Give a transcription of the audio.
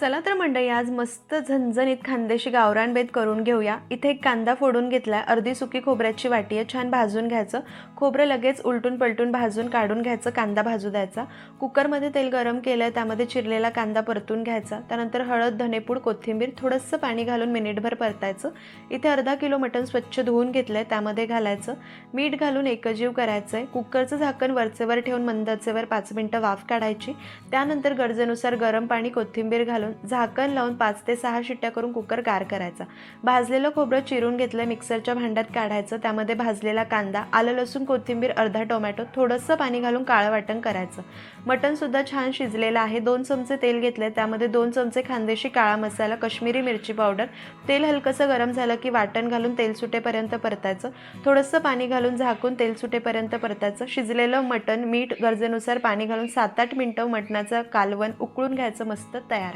चला तर मंडळी, आज मस्त झणझणीत खानदेशी गावरान बेत करून घेऊया। इथे एक कांदा फोडून घेतलाय, अर्धी सुकी खोबऱ्याची वाटी आहे, छान भाजून घ्यायचं। खोबरं लगेच उलटून पलटून भाजून काढून घ्यायचं, कांदा भाजू द्यायचा। कुकरमध्ये तेल गरम केलंय, त्यामध्ये चिरलेला कांदा परतून घ्यायचा। त्यानंतर हळद, धनेपूड, कोथिंबीर, थोडंसं पाणी घालून मिनिटभर परतायचं। इथे अर्धा किलो मटण स्वच्छ धुवून घेतलंय, त्यामध्ये घालायचं, मीठ घालून एकजीव करायचंय। कुकरचं झाकण वरचेवर ठेवून मंद आचेवर 5 मिनिटं वाफ काढायची। त्यानंतर गरजेनुसार गरम पाणी, कोथिंबीर घालून झाकण लावून 5 ते 6 शिट्ट्या करून कुकर गार करायचा। भाजलेलं खोबरं चिरून घेतलं, मिक्सरच्या भांड्यात काढायचं। त्यामध्ये भाजलेला कांदा, आलं लसूण कोथिंबीर, अर्धा टोमॅटो, थोडंसं पाणी घालून काळं वाटण करायचं। मटण सुद्धा छान शिजलेलं आहे। 2 चमचे तेल घेतले, त्यामध्ये 2 चमचे खानदेशी काळा मसाला, काश्मीरी मिरची पावडर। तेल हलकंसं गरम झालं की वाटण घालून तेल सुटेपर्यंत परतायचं। थोडंसं पाणी घालून झाकून तेल सुटेपर्यंत परतायचं। शिजलेलं मटण, मीठ, गरजेनुसार पाणी घालून 7-8 मिनिटं मटणाचं कालवण उकळून घ्यायचं, मस्त तयार।